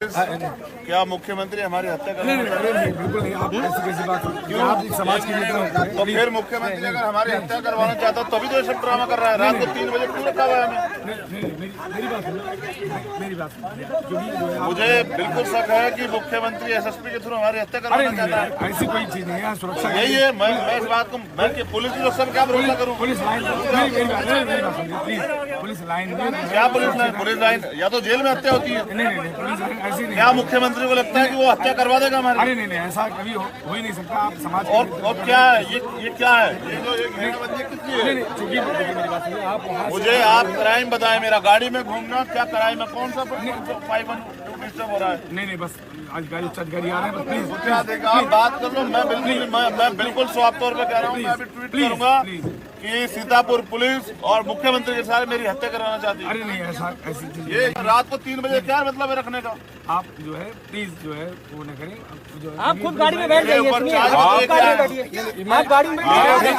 क्या मुख्यमंत्री हमारी हत्या करने बिल्कुल नहीं, आप ऐसी कैसी बात क्यों? आप एक समाज के नेता हैं। तो फिर मुख्यमंत्री अगर हमारी हत्या करवाना चाहता तभी तो ये सब ड्रामा कर रहा है। रात को 3 बजे क्यों रखा हुआ है हमें? मेरी बात सुनो, मेरी बात सुनो, क्योंकि जो है मुझे बिल्कुल शक है कि मुख्यमंत्री एसएसपी के थ्रू हमारी हत्या करवाना चाहता है। ऐसी कोई चीज नहीं है, सुरक्षा यही है। मैं इस बात को मैं पुलिस की सब क्या भरोसा करूँ? पुलिस लाइन मेरी बात सुनिए प्लीज। पुलिस लाइन क्या पुलिस लाइन? पुलिस लाइन या तो जेल में हत्या होती है। नहीं, पुलिस लाइन ऐसी नहीं। क्या मुख्यमंत्री को लगता है कि वो हत्या करवा देगा हमारी? अरे नहीं, ऐसा कभी हो ही नहीं सकता। आप समाज और क्या है ये क्या है? ये जो एक घेराबंदी किसकी है? चूंकि मेरी बात सुनिए, आप वहाँ मुझे आप क्राइम बताएं। मेरा गाड़ी में घूमना क्या क्राइम है? कौन सा 512 डिस्टर्ब हो रहा है? नहीं बस आज गाड़ी आ रहे हैं, प्लीज क्या देगा? आप बात कर लो। मैं बिल्कुल साफ तौर पे कह रहा हूँ। मैं अभी ट्वीट करूंगा कि सीतापुर पुलिस और मुख्यमंत्री के साथ मेरी हत्या कराना चाहती है। अरे नहीं, ऐसी चीज ये रात को 3 बजे क्या मतलब है रखने का? आप जो है प्लीज जो है वो न करें। जो है आप खुद गाड़ी में बैठ जाइए। ऊपर चार्ज बताइए क्या है? आप गाड़ी में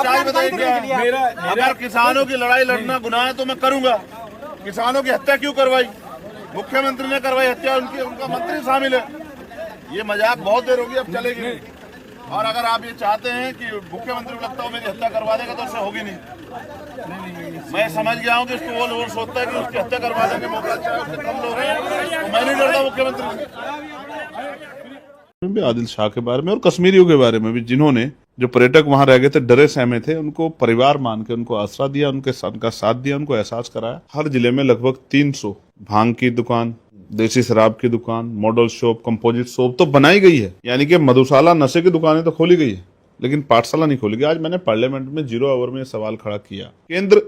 चार्ज बताइए क्या है? अगर किसानों की लड़ाई लड़ना गुनाह है तो मैं करूंगा। किसानों की हत्या क्यों करवाई? मुख्यमंत्री ने करवाई हत्या, उनका मंत्री शामिल है। ये मजाक बहुत देर होगी, अब चलेगी नहीं। और अगर आप ये चाहते हैं कि मुख्यमंत्री को लगता हो मेरी हत्या करवा देगा तो उससे होगी नहीं। मैं समझ गया हूँ कि इसको वो सोचता है कि उसकी हत्या करवा देंगे, मौका चाहे उससे कम लोग हैं, तो मैं नहीं डरता मुख्यमंत्री से। आदिल शाह के बारे में और कश्मीरियों के बारे में भी, जिन्होंने जो पर्यटक वहां रह गए थे, डरे सहमे थे, उनको परिवार मान के उनको आसरा दिया, उनका साथ दिया, उनको एहसास कराया। हर जिले में लगभग 300 भांग की दुकान, देसी शराब की दुकान, मॉडल शॉप, कंपोजिट शॉप तो बनाई गई है। यानी कि मधुशाला, नशे की दुकानें तो खोली गई है, लेकिन पाठशाला नहीं खोली गई। आज मैंने पार्लियामेंट में 0 आवर में सवाल खड़ा किया, केंद्र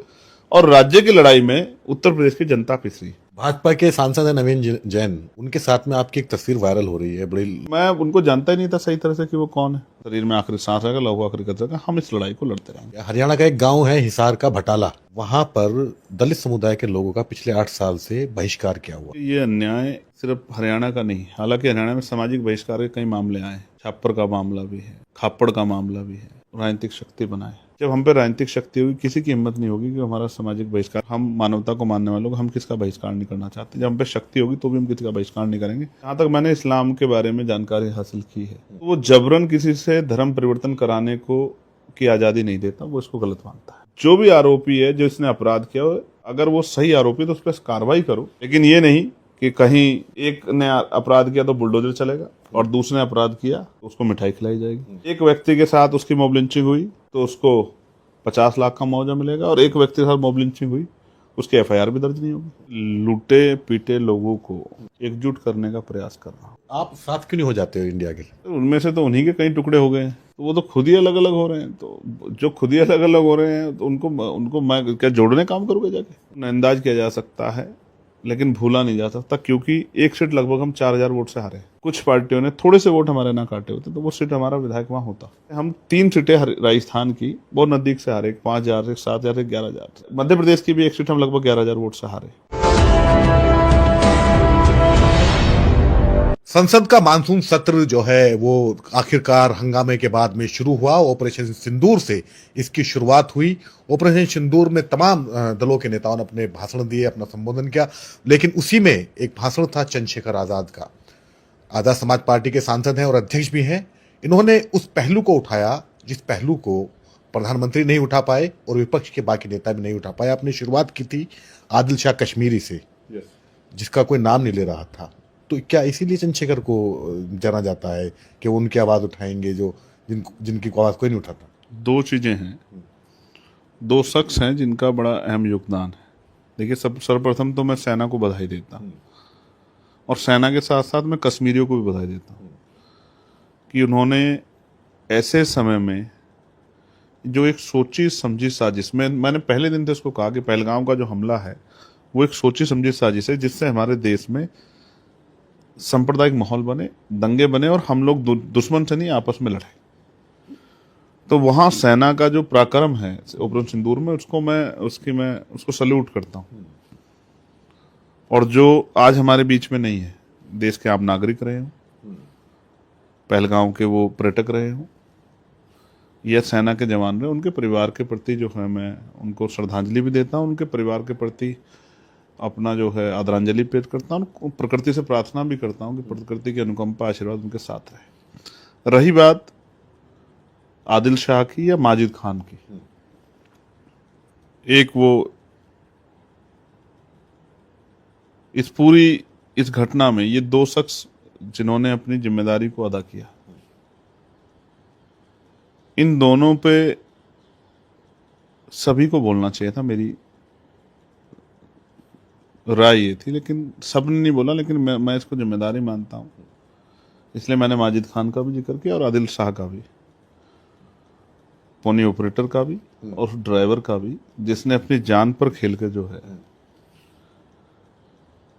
और राज्य की लड़ाई में उत्तर प्रदेश की जनता पिस। भाजपा के सांसद है नवीन जैन, उनके साथ में आपकी एक तस्वीर वायरल हो रही है बड़ी। मैं उनको जानता ही नहीं था सही तरह से कि वो कौन है। शरीर में आखिरी सांस रहेगा, लहू आखिरी कतरा, हम इस लड़ाई को लड़ते रहेंगे। हरियाणा का एक गांव है हिसार का भटाला, वहां पर दलित समुदाय के लोगों का पिछले 8 साल से बहिष्कार किया हुआ। ये अन्याय सिर्फ हरियाणा का नहीं, हालांकि हरियाणा में सामाजिक बहिष्कार के कई मामले आए। छापर का मामला भी है, खापड़ का मामला भी है। राजनीतिक शक्ति बनाए। जब हम पे राजनीतिक शक्ति होगी, किसी की हिम्मत नहीं होगी कि हमारा सामाजिक बहिष्कार, हम मानवता को मानने वाले लोग, हम किसका बहिष्कार नहीं करना चाहते। जब हम पे शक्ति होगी तो भी हम किसी का बहिष्कार नहीं करेंगे। जहाँ तक मैंने इस्लाम के बारे में जानकारी हासिल की है, तो वो जबरन किसी से धर्म परिवर्तन कराने को की आजादी नहीं देता, वो इसको गलत मानता है। जो भी आरोपी है, जो इसने अपराध किया, अगर वो सही आरोपी तो उस पर कार्रवाई करो, लेकिन ये नहीं कि कहीं एक ने अपराध किया तो बुलडोजर चलेगा और दूसरे ने अपराध किया तो उसको मिठाई खिलाई जाएगी। एक व्यक्ति के साथ उसकी मॉब लिंचिंग हुई तो उसको 50 लाख का मुआवजा मिलेगा, और एक व्यक्ति के साथ मॉब लिंचिंग हुई उसकी एफआईआर भी दर्ज नहीं होगी। लूटे पीटे लोगों को एकजुट करने का प्रयास कर रहा हूँ। आप साथ क्यों नहीं हो जाते हो इंडिया के? उनमें से तो उन्हीं के कई टुकड़े हो गए हैं, तो वो तो खुद ही अलग अलग हो रहे हैं। तो जो खुद ही अलग अलग हो रहे हैं तो उनको मैं क्या जोड़ने काम करूँगा जाके? नजरअंदाज किया जा सकता है लेकिन भूला नहीं जा सकता, क्योंकि एक सीट लगभग हम 4000 वोट से हारे। कुछ पार्टियों ने थोड़े से वोट हमारे ना काटे होते तो वो सीट हमारा विधायक वहां होता। हम 3 सीटें राजस्थान की बहुत नजदीक से हारे, 5000 से 7000 से 11000। मध्य प्रदेश की भी एक सीट हम लगभग 11000 वोट से हारे। संसद का मानसून सत्र जो है वो आखिरकार हंगामे के बाद में शुरू हुआ। ऑपरेशन सिंदूर से इसकी शुरुआत हुई। ऑपरेशन सिंदूर में तमाम दलों के नेताओं ने अपने भाषण दिए, अपना संबोधन किया, लेकिन उसी में एक भाषण था चंद्रशेखर आजाद का। आजाद समाज पार्टी के सांसद हैं और अध्यक्ष भी हैं। इन्होंने उस पहलू को उठाया जिस पहलू को प्रधानमंत्री नहीं उठा पाए और विपक्ष के बाकी नेता भी नहीं उठा पाए। आपने शुरुआत की थी आदिल शाह कश्मीरी से, जिसका कोई नाम नहीं ले रहा था। तो क्या इसीलिए चंद्रशेखर को जाना जाता है कि वो उनकी आवाज उठाएंगे जो जिनकी आवाज कोई नहीं उठाता? 2 चीजें हैं, 2 शख्स हैं जिनका बड़ा अहम योगदान है। देखिए, सर्वप्रथम तो मैं सेना को बधाई देता हूँ, और सेना के साथ साथ मैं कश्मीरियों को भी बधाई देता हूँ कि उन्होंने ऐसे समय में जो एक सोची समझी साजिश में, मैंने पहले दिन से उसको कहा कि पहलगाम का जो हमला है वो एक सोची समझी साजिश है, जिससे हमारे देश में सांप्रदायिक माहौल बने, दंगे बने और हम लोग दुश्मन से नहीं आपस में लड़े। तो वहां सेना का जो पराक्रम है ऑपरेशन सिंदूर में, मैं उसको सल्यूट करता हूं। और जो आज हमारे बीच में नहीं है, देश के आप नागरिक रहे हो, पहलगाम के वो पर्यटक रहे हो या सेना के जवान रहे, उनके परिवार के प्रति जो है मैं उनको श्रद्धांजलि भी देता हूं। उनके परिवार के प्रति अपना जो है आदरांजलि पेश करता हूँ, प्रकृति से प्रार्थना भी करता हूँ कि प्रकृति की अनुकंपा आशीर्वाद उनके साथ रहे। रही बात आदिल शाह की या माजिद खान की, एक वो इस घटना में ये दो शख्स जिन्होंने अपनी जिम्मेदारी को अदा किया, इन दोनों पे सभी को बोलना चाहिए था, मेरी राय ये थी। लेकिन सबने नहीं बोला, लेकिन मैं इसको जिम्मेदारी मानता हूं, इसलिए मैंने माजिद खान का भी जिक्र किया और आदिल शाह का भी, पोनी ऑपरेटर का भी और ड्राइवर का भी, जिसने अपनी जान पर खेल के जो है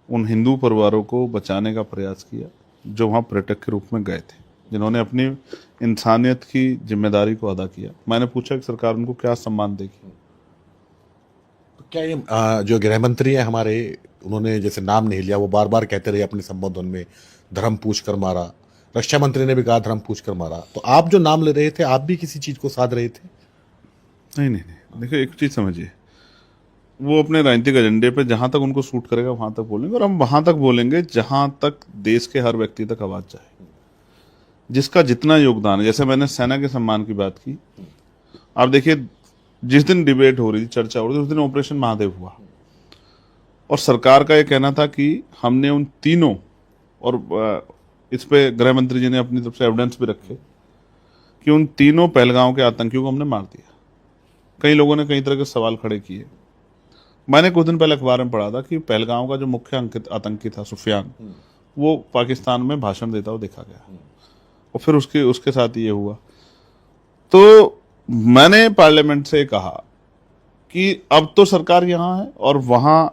उन हिंदू परिवारों को बचाने का प्रयास किया जो वहां पर्यटक के रूप में गए थे, जिन्होंने अपनी इंसानियत की जिम्मेदारी को अदा किया। मैंने पूछा कि सरकार उनको क्या सम्मान देगी। तो क्या ये जो गृह मंत्री हैं हमारे, उन्होंने जैसे नाम नहीं लिया, वो बार बार कहते रहे अपने संबोधन में धर्म पूछ कर मारा, रक्षा मंत्री ने भी कहा धर्म पूछ कर मारा, तो आप जो नाम ले रहे थे आप भी किसी चीज को साध रहे थे? नहीं, देखिए एक चीज समझिए, वो अपने राजनीतिक एजेंडे पे जहां तक उनको सूट करेगा वहां तक बोलेंगे, और हम वहां तक बोलेंगे जहां तक देश के हर व्यक्ति तक आवाज जाए, जिसका जितना योगदान है। जैसे मैंने सेना के सम्मान की बात की, आप देखिए जिस दिन डिबेट हो रही थी, चर्चा हो रही थी, उस दिन ऑपरेशन महादेव हुआ और सरकार का यह कहना था कि हमने उन तीनों, और इस पे गृह मंत्री जी ने अपनी तरफ से एविडेंस भी रखे कि उन तीनों पहलगांव के आतंकियों को हमने मार दिया। कई लोगों ने कई तरह के सवाल खड़े किए। मैंने कुछ दिन पहले अखबार में पढ़ा था कि पहलगांव का जो मुख्य आतंकी था सुफियान, वो पाकिस्तान में भाषण देता हुआ देखा गया और फिर उसके साथ ये हुआ। तो मैंने पार्लियामेंट से कहा कि अब तो सरकार यहाँ है और वहां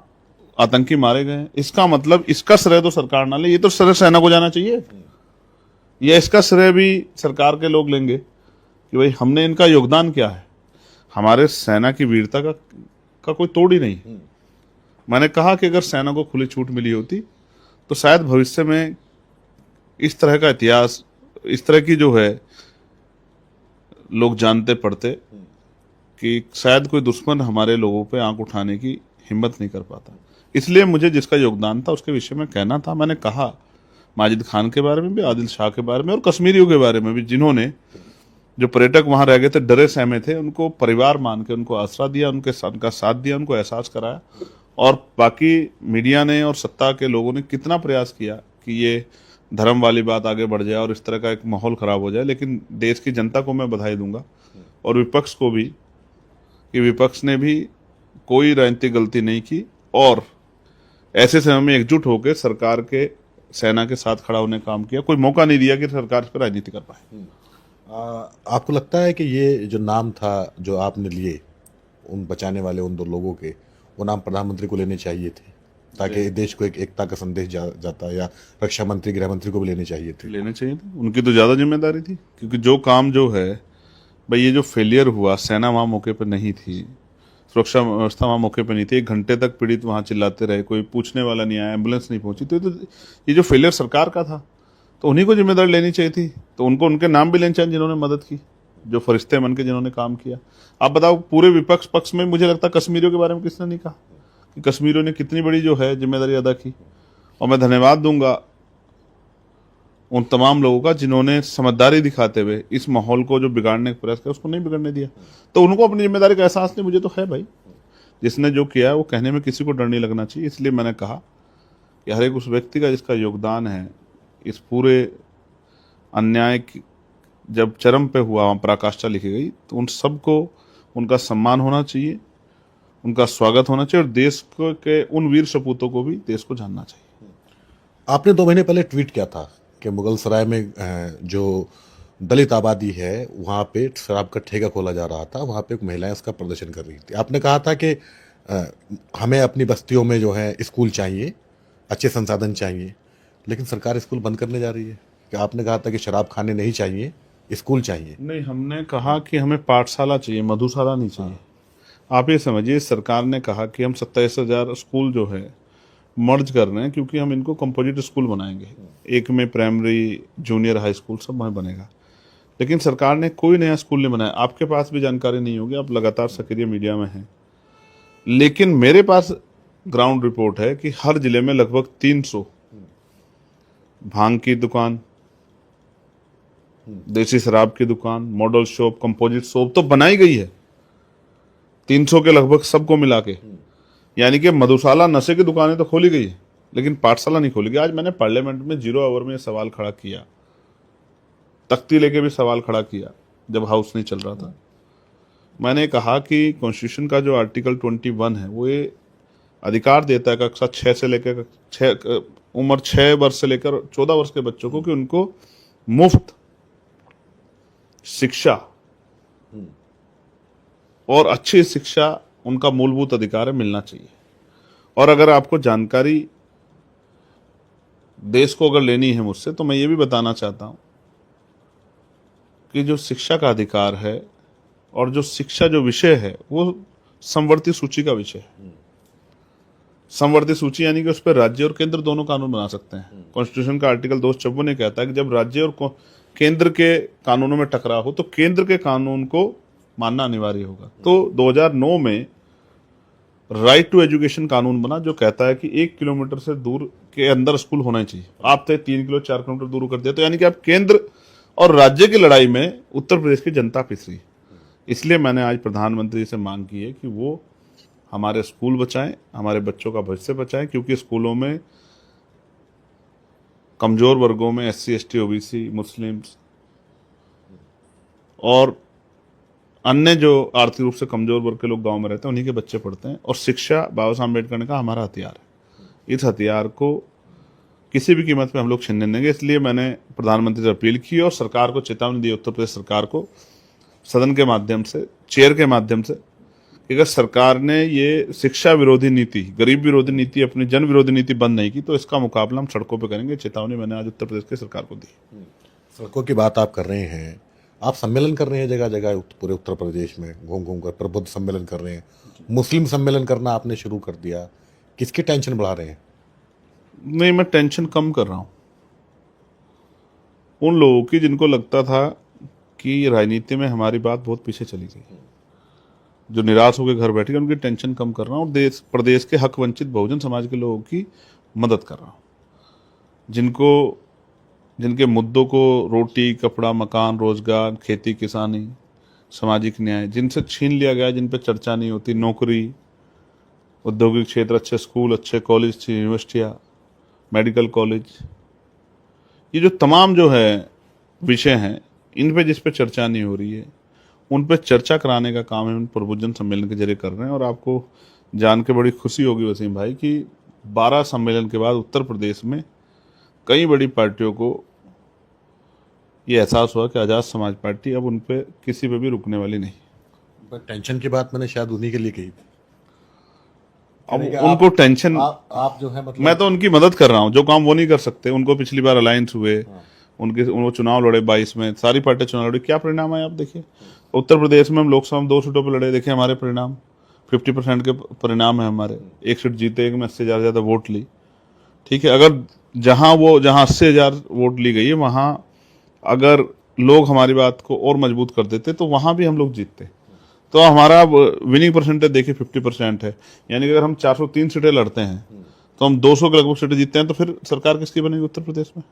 आतंकी मारे गए, इसका मतलब इसका श्रेय तो सरकार ना ले, ये तो श्रेय सेना को जाना चाहिए, या इसका श्रेय भी सरकार के लोग लेंगे कि भाई हमने इनका योगदान क्या है। हमारे सेना की वीरता का कोई तोड़ ही नहीं। मैंने कहा कि अगर सेना को खुली छूट मिली होती तो शायद भविष्य में इस तरह का इतिहास, इस तरह की जो है लोग जानते पढ़ते कि शायद कोई दुश्मन हमारे लोगों पे आंख उठाने की हिम्मत नहीं कर पाता। इसलिए मुझे जिसका योगदान था उसके विषय में कहना था। मैंने कहा माजिद खान के बारे में भी, आदिल शाह के बारे में और कश्मीरियों के बारे में भी, जिन्होंने, जो पर्यटक वहां रह गए थे, डरे सहमे थे, उनको परिवार मान के उनको आसरा दिया, उनका साथ दिया, उनको एहसास कराया। और बाकी मीडिया ने और सत्ता के लोगों ने कितना प्रयास किया कि ये धर्म वाली बात आगे बढ़ जाए और इस तरह का एक माहौल खराब हो जाए, लेकिन देश की जनता को मैं बधाई दूंगा और विपक्ष को भी कि विपक्ष ने भी कोई राजनीतिक गलती नहीं की और ऐसे समय में एकजुट होकर सरकार के, सेना के साथ खड़ा होने का काम किया। कोई मौका नहीं दिया कि सरकार इस पर राजनीति कर पाए। आपको लगता है कि ये जो नाम था जो आपने लिए उन बचाने वाले उन दो लोगों के, वो नाम प्रधानमंत्री को लेने चाहिए थे ताकि देश को एक एकता का संदेश जाता, या रक्षा मंत्री, गृह मंत्री को भी लेने चाहिए थे? लेने चाहिए थे, उनकी तो ज्यादा जिम्मेदारी थी, क्योंकि जो काम जो है भाई, ये जो फेलियर हुआ, सेना वहां मौके पर नहीं थी, सुरक्षा व्यवस्था वहां मौके पर नहीं थी, 1 घंटे तक पीड़ित वहां चिल्लाते रहे, कोई पूछने वाला नहीं आया, एम्बुलेंस नहीं पहुंची, तो ये जो फेलियर सरकार का था तो उन्हीं को जिम्मेदारी लेनी चाहिए थी। तो उनको उनके नाम भी लेने चाहिए जिन्होंने मदद की, जो फरिश्ते बन के जिन्होंने काम किया। आप बताओ, पूरे विपक्ष पक्ष में मुझे लगता है कश्मीरियों के बारे में किसने नहीं कहा कि कश्मीरियों ने कितनी बड़ी जो है जिम्मेदारी अदा की। और मैं धन्यवाद दूंगा उन तमाम लोगों का जिन्होंने समझदारी दिखाते हुए इस माहौल को जो बिगाड़ने का प्रयास किया उसको नहीं बिगड़ने दिया। तो उनको अपनी जिम्मेदारी का एहसास नहीं, मुझे तो है भाई, जिसने जो किया है वो कहने में किसी को डर नहीं लगना चाहिए। इसलिए मैंने कहा कि हर एक उस व्यक्ति का जिसका योगदान है इस पूरे अन्याय जब चरम पे हुआ, वहाँ पराकाष्ठा लिखी गई, तो उन सबको उनका सम्मान होना चाहिए, उनका स्वागत होना चाहिए और देश के उन वीर सपूतों को भी देश को जानना चाहिए। आपने 2 महीने पहले ट्वीट किया था कि मुगलसराय में जो दलित आबादी है वहाँ पे शराब का ठेका खोला जा रहा था, वहाँ पे एक महिलाएं उसका प्रदर्शन कर रही थी। आपने कहा था कि हमें अपनी बस्तियों में जो है स्कूल चाहिए, अच्छे संसाधन चाहिए, लेकिन सरकार स्कूल बंद करने जा रही है। कि आपने कहा था कि शराब खाने नहीं चाहिए, स्कूल चाहिए। नहीं, हमने कहा कि हमें पाठशाला चाहिए, मधुशाला नहीं चाहिए। आप ये समझिए, सरकार ने कहा कि हम 27,000 स्कूल जो है मर्ज कर रहे हैं, क्योंकि हम इनको कंपोजिट स्कूल बनाएंगे, एक में प्राइमरी, जूनियर, हाई स्कूल सब वहाँ बनेगा। लेकिन सरकार ने कोई नया स्कूल नहीं बनाया। आपके पास भी जानकारी नहीं होगी, आप लगातार सक्रिय मीडिया में हैं, लेकिन मेरे पास ग्राउंड रिपोर्ट है कि हर जिले में लगभग 300 भांग की दुकान, देसी शराब की दुकान, मॉडल शॉप, कंपोजिट शॉप तो बनाई गई है 300 के लगभग, सबको मिला के। यानी कि मधुशाला, नशे की दुकानें तो खोली गई है, लेकिन पाठशाला नहीं खोली गई। आज मैंने पार्लियामेंट में 0 आवर में सवाल खड़ा किया, तख्ती लेके भी सवाल खड़ा किया जब हाउस नहीं चल रहा था। मैंने कहा कि कॉन्स्टिट्यूशन का जो आर्टिकल 21 है वो ये अधिकार देता है कक्षा 6 से लेकर उम्र 6 वर्ष से लेकर 14 वर्ष के बच्चों को कि उनको मुफ्त शिक्षा और अच्छी शिक्षा उनका मूलभूत अधिकार है, मिलना चाहिए। और अगर आपको जानकारी देश को अगर लेनी है मुझसे, तो मैं ये भी बताना चाहता हूं कि जो शिक्षा का अधिकार है और जो शिक्षा जो विषय है वो समवर्ती सूची का विषय है। समवर्ती सूची यानी कि उस पर राज्य और केंद्र दोनों कानून बना सकते हैं। कॉन्स्टिट्यूशन का आर्टिकल 254 ने कहता है कि जब राज्य और केंद्र के कानूनों में टकराव हो तो केंद्र के कानून को मानना अनिवार्य होगा। तो 2009 में राइट टू एजुकेशन कानून बना जो कहता है कि 1 किलोमीटर से दूर के अंदर स्कूल होना चाहिए। आप थे 3 किलो 4 किलोमीटर दूर कर दिया, तो यानी कि आप केंद्र और राज्य की लड़ाई में उत्तर प्रदेश की जनता पिस रही। इसलिए मैंने आज प्रधानमंत्री से मांग की है कि वो हमारे स्कूल बचाएं, हमारे बच्चों का भविष्य बचाएं, क्योंकि स्कूलों में कमजोर वर्गों में SC ST OBC मुस्लिम्स और अन्य जो आर्थिक रूप से कमजोर वर्ग के लोग गांव में रहते हैं उन्हीं के बच्चे पढ़ते हैं। और शिक्षा बाबा साहब अम्बेडकर ने कहा हमारा हथियार है, इस हथियार को किसी भी कीमत पे हम लोग छीनने नहीं देंगे। इसलिए मैंने प्रधानमंत्री से अपील की और सरकार को चेतावनी दी, उत्तर प्रदेश सरकार को, सदन के माध्यम से, चेयर के माध्यम से, कि अगर सरकार ने ये शिक्षा विरोधी नीति, गरीब विरोधी नीति, अपनी जन विरोधी नीति बंद नहीं की तो इसका मुकाबला हम सड़कों पर करेंगे। चेतावनी मैंने आज उत्तर प्रदेश की सरकार को दी। सड़कों की बात आप कर रहे हैं, आप सम्मेलन कर रहे हैं जगह जगह पूरे उत्तर प्रदेश में घूम घूम कर, प्रबुद्ध सम्मेलन कर रहे हैं, मुस्लिम सम्मेलन करना आपने शुरू कर दिया, किसकी टेंशन बढ़ा रहे हैं? नहीं, मैं टेंशन कम कर रहा हूं उन लोगों की जिनको लगता था कि राजनीति में हमारी बात बहुत पीछे चली गई, जो निराश होकर घर बैठे, उनकी टेंशन कम कर रहा हूं और देश प्रदेश के हक वंचित बहुजन समाज के लोगों की मदद कर रहा हूं, जिनके मुद्दों को रोटी, कपड़ा, मकान, रोजगार, खेती, किसानी, सामाजिक न्याय, जिनसे छीन लिया गया, जिन पे चर्चा नहीं होती, नौकरी, औद्योगिक क्षेत्र, अच्छे स्कूल, अच्छे कॉलेज, यूनिवर्सिटियाँ, मेडिकल कॉलेज, ये जो तमाम जो है विषय हैं, इन पे जिस पे चर्चा नहीं हो रही है उन पे चर्चा कराने का काम हम प्रबुद्धजन सम्मेलन के जरिए कर रहे हैं। और आपको जान के बड़ी खुशी होगी वसीम भाई कि 12 सम्मेलन के बाद उत्तर प्रदेश में कई बड़ी पार्टियों को ये एहसास हुआ कि आज़ाद समाज पार्टी अब उन पे किसी पे भी रुकने वाली नहीं। पर टेंशन की बात मैंने शायद उन्हीं के लिए कही। अब उनको टेंशन, आप जो है मतलब, मैं तो उनकी मदद कर रहा हूँ, जो काम वो नहीं कर सकते। उनको पिछली बार अलायंस हुए, वो चुनाव लड़े 22 में, सारी पार्टियां चुनाव लड़ी, क्या परिणाम आए आप देखिए। उत्तर प्रदेश में हम लोकसभा में 2 सीटों पर लड़े, देखिए हमारे परिणाम 50% के परिणाम है हमारे। 1 सीट जीते, 1 में 80,000 ज़्यादा वोट ली। ठीक है, अगर जहां 80,000 वोट ली गई है वहां अगर लोग हमारी बात को और मजबूत कर देते तो वहां भी हम लोग जीतते। तो हमारा विनिंग परसेंटेज देखिए 50% है, यानी कि अगर हम 403 सीटें लड़ते हैं तो हम 200 के लगभग सीटें जीतते हैं, तो फिर सरकार किसकी बनेगी उत्तर प्रदेश में?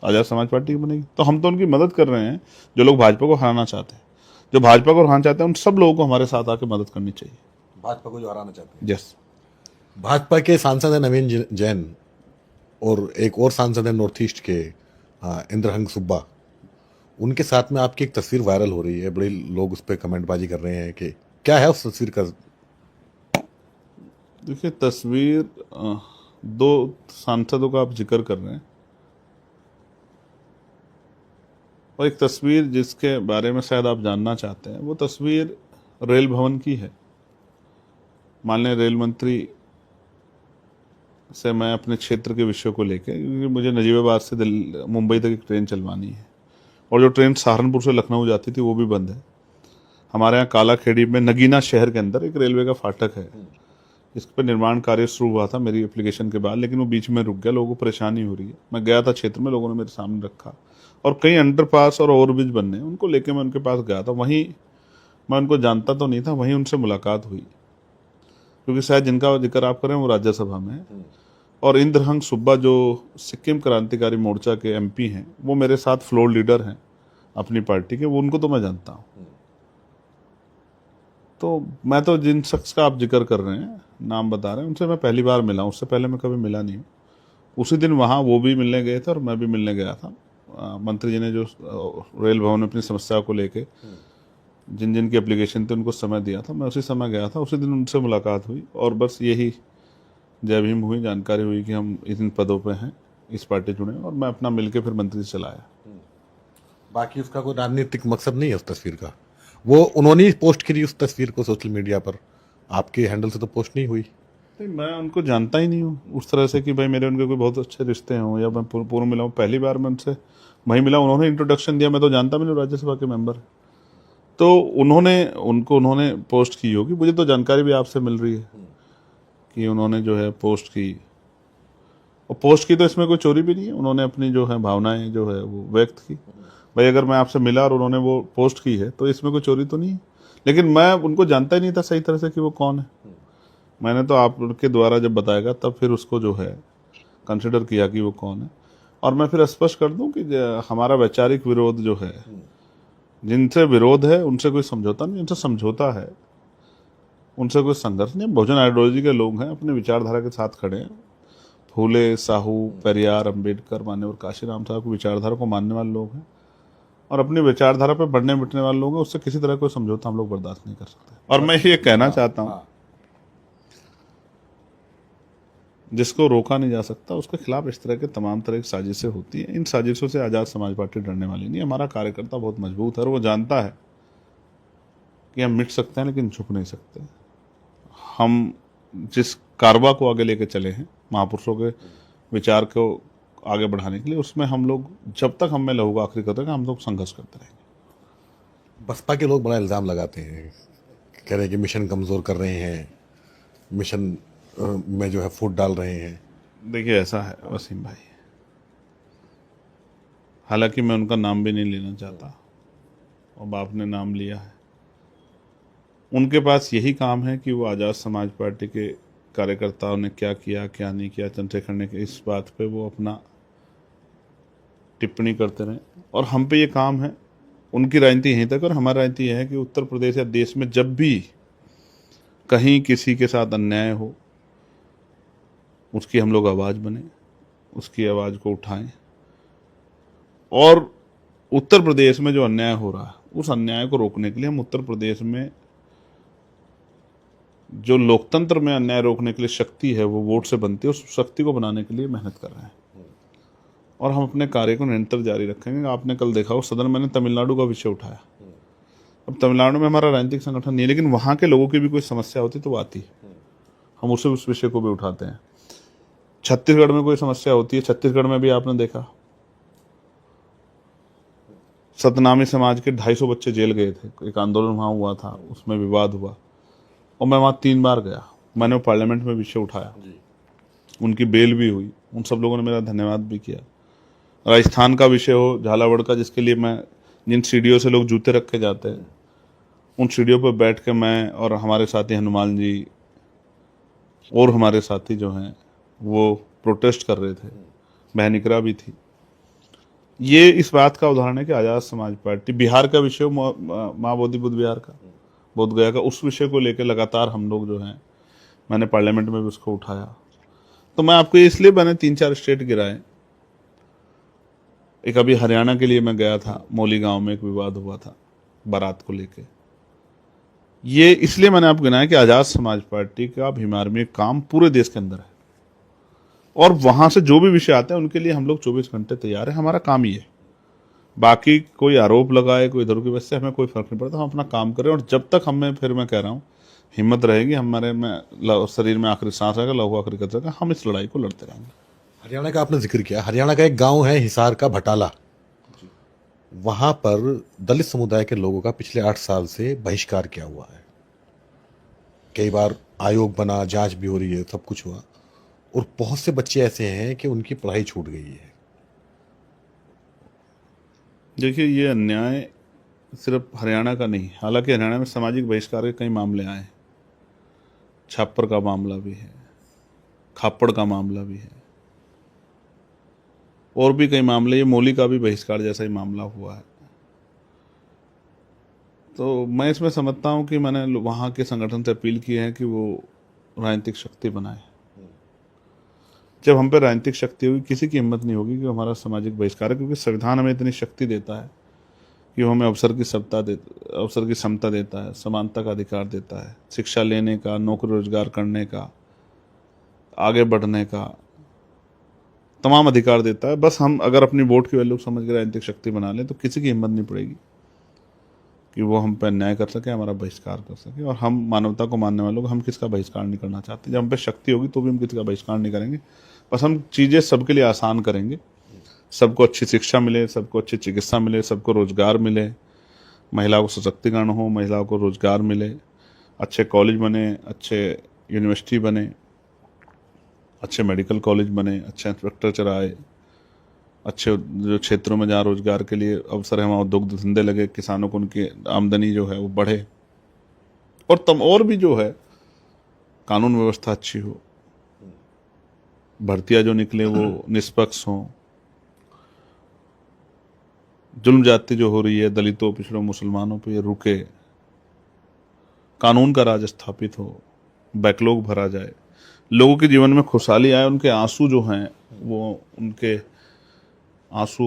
आजाद समाज पार्टी की बनेगी। तो हम तो उनकी मदद कर रहे हैं जो लोग भाजपा को हराना चाहते हैं। जो भाजपा को हराना चाहते हैं उन सब लोगों को हमारे साथ आके मदद करनी चाहिए। भाजपा को जो हराना चाहते हैं। यस। भाजपा के सांसद हैं नवीन जैन और एक और सांसद है नॉर्थ ईस्ट के इंद्रहंग सुब्बा। उनके साथ में आपकी एक तस्वीर वायरल हो रही है, बड़े लोग उस पर कमेंटबाजी कर रहे हैं कि क्या है उस तस्वीर का? देखिए, तस्वीर 2 सांसदों का आप जिक्र कर रहे हैं और एक तस्वीर जिसके बारे में शायद आप जानना चाहते हैं, वो तस्वीर रेल भवन की है। माननीय रेल मंत्री से मैं अपने क्षेत्र के विषयों को लेकर, क्योंकि मुझे नजीबाबाद से मुंबई तक एक ट्रेन चलवानी है और जो ट्रेन सहारनपुर से लखनऊ जाती थी वो भी बंद है। हमारे यहाँ कालाखेड़ी में नगीना शहर के अंदर एक रेलवे का फाटक है, इस पर निर्माण कार्य शुरू हुआ था मेरी एप्लीकेशन के बाद, लेकिन वो बीच में रुक गया। लोगों को परेशानी हो रही है। मैं गया था क्षेत्र में, लोगों ने मेरे सामने रखा और कई अंडरपास और ओवरब्रिज बनने, उनको लेके मैं उनके पास गया था। वहीं मैं उनको जानता तो नहीं था, वहीं उनसे मुलाकात हुई। क्योंकि शायद जिनका जिक्र आप करें वो राज्यसभा में है। और इंद्रहंग सुब्बा जो सिक्किम क्रांतिकारी मोर्चा के एमपी हैं, वो मेरे साथ फ्लोर लीडर हैं अपनी पार्टी के, वो उनको तो मैं जानता हूँ। तो मैं तो जिन शख्स का आप जिक्र कर रहे हैं, नाम बता रहे हैं, उनसे मैं पहली बार मिला हूँ, उससे पहले मैं कभी मिला नहीं हूँ। उसी दिन वहाँ वो भी मिलने गए थे और मैं भी मिलने गया था। मंत्री जी ने जो रेल भवन में अपनी समस्या को लेके जिन जिन की एप्लीकेशन थी उनको समय दिया था, मैं उसी समय गया था, उसी दिन उनसे मुलाकात हुई और बस यही जय भीम हुई, जानकारी हुई कि हम इन पदों पे हैं, इस पार्टी जुड़े, और मैं अपना मिलके फिर मंत्री से चला आया। बाकी उसका कोई राजनीतिक मकसद नहीं है उस तस्वीर का? वो उन्होंने ही पोस्ट करी उस तस्वीर को सोशल मीडिया पर, आपके हैंडल से तो पोस्ट नहीं हुई। नहीं, मैं उनको जानता ही नहीं हूँ उस तरह से कि भाई मेरे उनके कोई बहुत अच्छे रिश्ते हों या मैं पूर्व मिला हूँ। पहली बार मैं उनसे वहीं मिला, उन्होंने इंट्रोडक्शन दिया, मैं तो जानता भी नहीं, राज्यसभा के मेंबर। तो उन्होंने पोस्ट की होगी, मुझे तो जानकारी भी आपसे मिल रही है कि उन्होंने जो है पोस्ट की, और पोस्ट की तो इसमें कोई चोरी भी नहीं है, उन्होंने अपनी जो है भावनाएं जो है वो व्यक्त की। भाई अगर मैं आपसे मिला और उन्होंने वो पोस्ट की है तो इसमें कोई चोरी तो नहीं है, लेकिन मैं उनको जानता ही नहीं था सही तरह से कि वो कौन है। मैंने तो आपके द्वारा जब बताएगा तब फिर उसको जो है कंसिडर किया कि वो कौन है। और मैं फिर स्पष्ट कर दूं कि हमारा वैचारिक विरोध जो है, जिनसे विरोध है उनसे कोई समझौता नहीं, उनसे समझौता है, उनसे कोई संघर्ष नहीं। बहुजन आइडियोलॉजी के लोग हैं, अपने विचारधारा के साथ खड़े हैं। फूले, साहू, पेरियार, अंबेडकर, मान्यवर काशीराम साहब की विचारधारा को मानने वाले लोग हैं और अपनी विचारधारा पर बढ़ने मिटने वाले लोग हैं। उससे किसी तरह कोई समझौता हम लोग बर्दाश्त नहीं कर सकते। और मैं ये कहना चाहता हूँ, जिसको रोका नहीं जा सकता उसके खिलाफ इस तरह के तमाम तरह की साजिशें होती हैं। इन साजिशों से आज़ाद समाज पार्टी डरने वाली नहीं। हमारा कार्यकर्ता बहुत मजबूत है और वो जानता है कि हम मिट सकते हैं लेकिन झुक नहीं सकते। हम जिस कारवा को आगे लेके चले हैं, महापुरुषों के विचार को आगे बढ़ाने के लिए, उसमें हम लोग जब तक हम में लहूगा आखिरी कदर का, हम लोग संघर्ष करते रहेंगे। बसपा के लोग बड़ा इल्ज़ाम लगाते हैं, कह रहे हैं कि मिशन कमज़ोर कर रहे हैं, मिशन में जो है फूट डाल रहे हैं। देखिए ऐसा है वसीम भाई, हालांकि मैं उनका नाम भी नहीं लेना चाहता, अब आपने नाम लिया है। उनके पास यही काम है कि वो आज़ाद समाज पार्टी के कार्यकर्ताओं ने क्या किया क्या नहीं किया, चंद्रशेखर ने, इस बात पे वो अपना टिप्पणी करते रहें। और हम पे ये काम है, उनकी राजनीति यहीं तक और हमारी राजनीति यह है कि उत्तर प्रदेश या देश में जब भी कहीं किसी के साथ अन्याय हो, उसकी हम लोग आवाज़ बने, उसकी आवाज़ को उठाएं। और उत्तर प्रदेश में जो अन्याय हो रहा है, उस अन्याय को रोकने के लिए हम उत्तर प्रदेश में जो लोकतंत्र में अन्याय रोकने के लिए शक्ति है वो वोट से बनती है, उस शक्ति को बनाने के लिए मेहनत कर रहे हैं और हम अपने कार्य को निरंतर जारी रखेंगे। आपने कल देखा हो सदन मैंने तमिलनाडु का विषय उठाया। अब तमिलनाडु में हमारा राजनीतिक संगठन नहीं है, लेकिन वहाँ के लोगों की भी कोई समस्या होती तो वो आती है, हम उस विषय को भी उठाते हैं। छत्तीसगढ़ में कोई समस्या होती है, छत्तीसगढ़ में भी आपने देखा सतनामी समाज के 250 बच्चे जेल गए थे, एक आंदोलन वहाँ हुआ था, उसमें विवाद हुआ और मैं वहाँ 3 बार गया, मैंने वो पार्लियामेंट में विषय उठाया, उनकी बेल भी हुई, उन सब लोगों ने मेरा धन्यवाद भी किया। राजस्थान का विषय हो, झालावाड़ का, जिसके लिए मैं, जिन सीढ़ियों से लोग जूते रख के जाते हैं, उन सीढ़ियों पर बैठ के मैं और हमारे साथी हनुमान जी और हमारे साथी जो हैं वो प्रोटेस्ट कर रहे थे, बहन इकरा भी थी। ये इस बात का उदाहरण है कि आज़ाद समाज पार्टी, बिहार का विषय माँ बोधि बुद्ध विहार का, बोध गया का, उस विषय को लेकर लगातार हम लोग जो हैं, मैंने पार्लियामेंट में भी उसको उठाया। तो मैं आपको इसलिए मैंने 3-4 स्टेट गिराए। एक अभी हरियाणा के लिए मैं गया था, मौली गांव में एक विवाद हुआ था बारात को लेके। ये इसलिए मैंने आपको गिनाया कि आज़ाद समाज पार्टी का भीम आर्मी काम पूरे देश के अंदर है और वहां से जो भी विषय आते हैं उनके लिए हम लोग 24 घंटे तैयार है। हमारा काम ही है, बाकी कोई आरोप लगाए, कोई इधर की वजह से हमें कोई फर्क नहीं पड़ता, हम अपना काम करें। और जब तक हमें, फिर मैं कह रहा हूँ, हिम्मत रहेगी, हमारे में शरीर में आखिरी सांस रहेगा, लहू आखिरी कतरा रहेगा, हम इस लड़ाई को लड़ते रहेंगे। हरियाणा का आपने जिक्र किया, हरियाणा का एक गांव है हिसार का भटाला, वहां पर दलित समुदाय के लोगों का पिछले 8 साल से बहिष्कार किया हुआ है। कई बार आयोग बना, जांच भी हो रही है, सब कुछ हुआ, और बहुत से बच्चे ऐसे हैं कि उनकी पढ़ाई छूट गई है। देखिए, ये अन्याय सिर्फ हरियाणा का नहीं, हालांकि हरियाणा में सामाजिक बहिष्कार के कई मामले आए हैं, छापर का मामला भी है, खापड़ का मामला भी है, और भी कई मामले, ये मौली का भी बहिष्कार जैसा ही मामला हुआ है। तो मैं इसमें समझता हूँ कि मैंने वहाँ के संगठन से अपील की है कि वो राजनीतिक शक्ति बनाए। जब हम पे राजनीतिक शक्ति होगी, किसी की हिम्मत नहीं होगी कि हमारा सामाजिक बहिष्कार है, क्योंकि संविधान हमें इतनी शक्ति देता है कि वो हमें अवसर की समता देता है, समानता का अधिकार देता है, शिक्षा लेने का, नौकरी रोजगार करने का, आगे बढ़ने का तमाम अधिकार देता है। बस हम अगर अपनी वोट की वैल्यू समझ कर राजनीतिक शक्ति बना लें तो किसी की हिम्मत नहीं पड़ेगी कि वो हम पर अन्याय कर सके, हमारा बहिष्कार कर सके। और हम मानवता को मानने वालों को हम किसका बहिष्कार नहीं करना चाहते। जब हम पे शक्ति होगी तो भी हम किसी का बहिष्कार नहीं करेंगे। बस हम चीज़ें सबके लिए आसान करेंगे, सबको अच्छी शिक्षा मिले, सबको अच्छी चिकित्सा मिले, सबको रोजगार मिले, महिलाओं को सशक्तिकरण हो, महिलाओं को रोजगार मिले, अच्छे कॉलेज बने, अच्छे यूनिवर्सिटी बने, अच्छे मेडिकल कॉलेज बने, अच्छे इंफ्रास्ट्रक्चर आए, अच्छे जो क्षेत्रों में जहाँ रोजगार के लिए अवसर है वहाँ उद्योग धंधे लगे, किसानों को उनकी आमदनी जो है वो बढ़े, और भी जो है कानून व्यवस्था अच्छी हो, भर्तियां जो निकले वो निष्पक्ष हों, जुल्म जाति जो हो रही है दलितों, पिछड़ों, मुसलमानों पे ये रुके, कानून का राज स्थापित हो, बैकलॉग भरा जाए, लोगों के जीवन में खुशहाली आए, उनके आंसू जो हैं वो उनके आंसू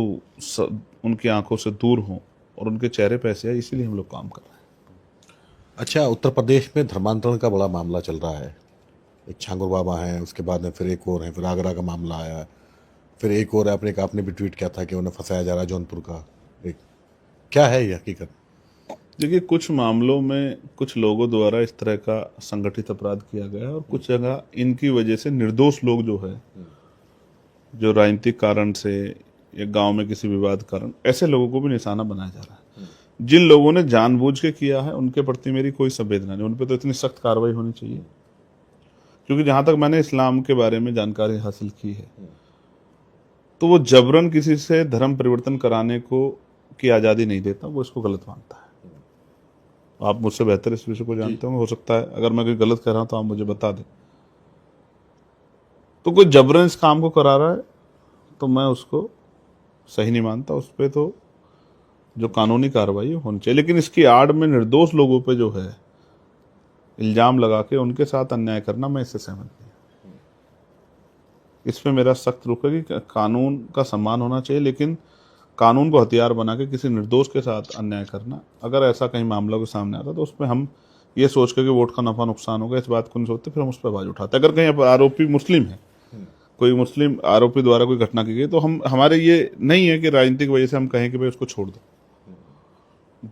उनकी आंखों से दूर हों और उनके चेहरे पे ऐसे आए, इसीलिए हम लोग काम कर रहे हैं। अच्छा, उत्तर प्रदेश में धर्मांतरण का बड़ा मामला चल रहा है। एक छांगुर बाबा हैं, उसके बाद में फिर एक और है, फिर आगरा का मामला आया, फिर एक और है, आपने भी ट्वीट किया था कि उन्हें फंसाया जा रहा है जौनपुर का। एक क्या है ये हकीकत? देखिए, कुछ मामलों में कुछ लोगों द्वारा इस तरह का संगठित अपराध किया गया है और कुछ जगह इनकी वजह से निर्दोष लोग जो है, जो राजनीतिक कारण से या गांव में किसी विवाद कारण, ऐसे लोगों को भी निशाना बनाया जा रहा है। जिन लोगों ने जानबूझ के किया है उनके प्रति मेरी कोई संवेदना नहीं, उन पर तो इतनी सख्त कार्रवाई होनी चाहिए। क्योंकि जहां तक मैंने इस्लाम के बारे में जानकारी हासिल की है तो वो जबरन किसी से धर्म परिवर्तन कराने को की आज़ादी नहीं देता, वो इसको गलत मानता है। आप मुझसे बेहतर इस विषय को जानते होंगे, हो सकता है अगर मैं कोई गलत कह रहा हूं तो आप मुझे बता दें। तो कोई जबरन इस काम को करा रहा है तो मैं उसको सही नहीं मानता, उस पर तो जो कानूनी कार्रवाई होनी चाहिए। लेकिन इसकी आड़ में निर्दोष लोगों पे जो है इल्जाम लगा के उनके साथ अन्याय करना, मैं इससे सहमत नहीं। इस पे मेरा सख्त रुख है कि कानून का सम्मान होना चाहिए, लेकिन कानून को हथियार बना के किसी निर्दोष के साथ अन्याय करना, अगर ऐसा कहीं मामला के सामने आता तो उसमें हम ये सोच के कि वोट का नफा नुकसान होगा, इस बात को नहीं सोचते, फिर हम उस पर आवाज उठाते। अगर कहीं आरोपी मुस्लिम है, कोई मुस्लिम आरोपी द्वारा कोई घटना की गई, तो हमारे ये नहीं है कि राजनीतिक वजह से हम कहें कि भाई उसको छोड़ दो।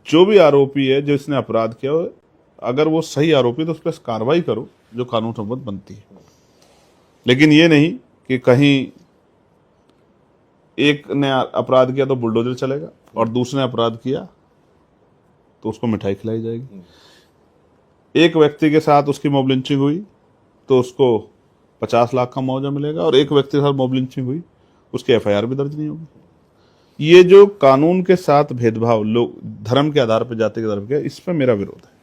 जो भी आरोपी है, जिसने अपराध किया, अगर वो सही आरोपी तो उस पर कार्रवाई करो जो कानून सम्मत बनती है। लेकिन ये नहीं कि कहीं एक ने अपराध किया तो बुलडोजर चलेगा और दूसरे ने अपराध किया तो उसको मिठाई खिलाई जाएगी। एक व्यक्ति के साथ उसकी मॉब लिंचिंग हुई तो उसको 50 लाख का मुआवजा मिलेगा, और एक व्यक्ति के साथ मॉब लिंचिंग हुई उसकी एफआईआर भी दर्ज नहीं होगी। ये जो कानून के साथ भेदभाव लोग धर्म के आधार पर, जाति के आधार पर, इस पर मेरा विरोध है।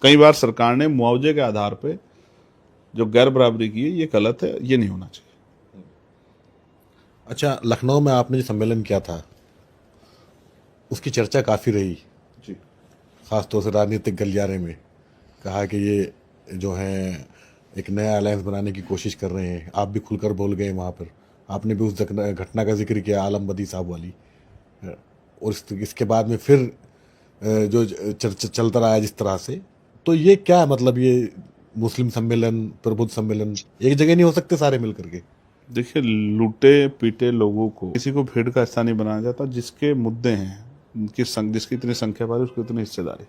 कई बार सरकार ने मुआवजे के आधार पर जो गैर बराबरी की है, ये गलत है, ये नहीं होना चाहिए। अच्छा, लखनऊ में आपने जो सम्मेलन किया था उसकी चर्चा काफ़ी रही जी, खासतौर से राजनीतिक गलियारे में। कहा कि ये जो है एक नया अलायंस बनाने की कोशिश कर रहे हैं। आप भी खुलकर बोल गए वहाँ पर, आपने भी उस घटना का जिक्र किया, आलम बदी साहब वाली। और इसके बाद में फिर जो चर्चा चलता रहा जिस तरह से, तो ये क्या मतलब, ये मुस्लिम सम्मेलन, प्रबुद्ध सम्मेलन एक जगह नहीं हो सकते सारे मिल करके? देखिए, लूटे पीटे लोगों को किसी को भीड़ का हिस्सा नहीं बनाया जाता। जिसके मुद्दे हैं, जिसकी इतनी संख्या बारी, उसकी इतनी हिस्सेदारी।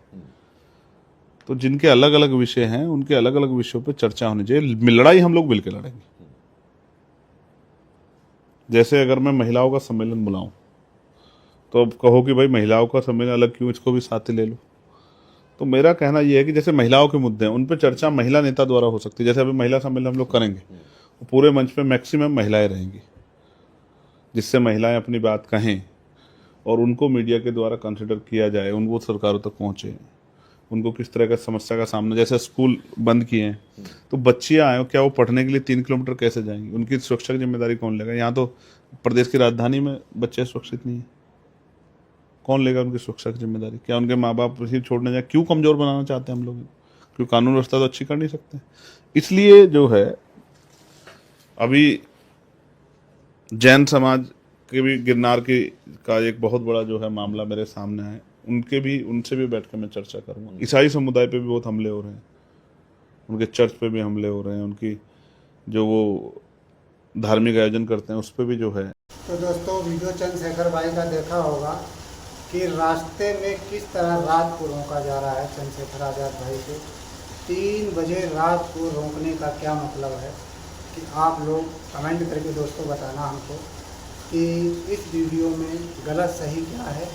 तो जिनके अलग अलग विषय हैं, उनके अलग अलग विषयों पर चर्चा होनी चाहिए। लड़ाई हम लोग मिलकर लड़ेंगे। जैसे अगर मैं महिलाओं का सम्मेलन बुलाऊं तो अब कहो कि भाई महिलाओं का सम्मेलन अलग क्यों, इसको भी साथ ही ले लो। तो मेरा कहना यह है कि जैसे महिलाओं के मुद्दे हैं उन पर चर्चा महिला नेता द्वारा हो सकती है। जैसे अभी महिला सम्मेलन हम लोग करेंगे, पूरे मंच पे मैक्सिमम महिलाएं रहेंगी, जिससे महिलाएं अपनी बात कहें और उनको मीडिया के द्वारा कंसिडर किया जाए, उनको सरकारों तक पहुंचे, उनको किस तरह का समस्या का सामना, जैसे स्कूल बंद किए हैं तो बच्चियां आए, क्या वो पढ़ने के लिए 3 किलोमीटर कैसे जाएंगी? उनकी सुरक्षा की जिम्मेदारी कौन लेगा? यहाँ तो प्रदेश की राजधानी में बच्चे सुरक्षित नहीं है, कौन लेगा उनकी सुरक्षा की जिम्मेदारी? क्या उनके माँ बाप इसी छोड़ने जाए? क्यों कमजोर बनाना चाहते हैं हम लोग? क्यों कानून व्यवस्था तो अच्छी कर नहीं सकते? इसलिए जो है अभी जैन समाज के भी गिरनार की का एक बहुत बड़ा जो है मामला मेरे सामने है, उनसे भी बैठ कर मैं चर्चा करूंगा। ईसाई समुदाय पे भी बहुत हमले हो रहे हैं, उनके चर्च पे भी हमले हो रहे हैं, उनकी जो वो धार्मिक आयोजन करते हैं उस पर भी जो है। तो दोस्तों वीडियो चंद्रशेखर भाई का देखा होगा कि रास्ते में किस तरह रात को रोका जा रहा है चंद्रशेखर आज़ाद भाई को। 3 बजे रात को रोकने का क्या मतलब है कि आप लोग कमेंट करके दोस्तों बताना हमको कि इस वीडियो में गलत सही क्या है।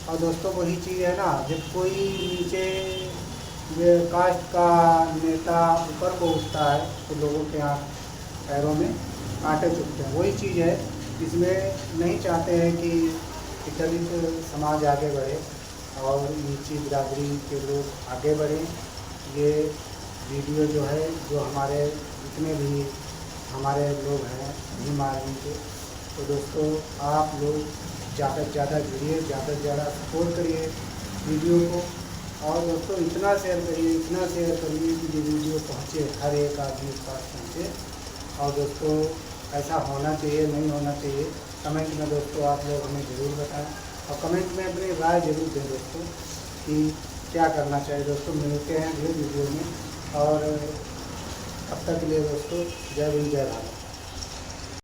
और दोस्तों वही चीज़ है ना, जब कोई नीचे ये कास्ट का नेता ऊपर को उठता है तो लोगों के यहाँ पैरों में कांटे चुभते हैं। वही चीज़ है, इसमें नहीं चाहते हैं कि दलित समाज आगे बढ़े और नीची बिरादरी के लोग आगे बढ़ें। ये वीडियो जो है, जो हमारे जितने भी हमारे लोग हैं भीम आर्मी के, तो दोस्तों आप लोग ज़्यादा से ज़्यादा जुड़िए, ज़्यादा से ज़्यादा सपोर्ट करिए वीडियो को। और दोस्तों इतना शेयर करिए कि ये वीडियो पहुँचे, हर एक आदमी के पास पहुँचे। और दोस्तों ऐसा होना चाहिए, नहीं होना चाहिए, कमेंट में दोस्तों आप लोग हमें ज़रूर बताएं और कमेंट में अपनी राय ज़रूर दें दोस्तों कि क्या करना चाहिए। दोस्तों मिलते हैं अगले वीडियो में, और तब तक के लिए दोस्तों जय हिंद जय भारत।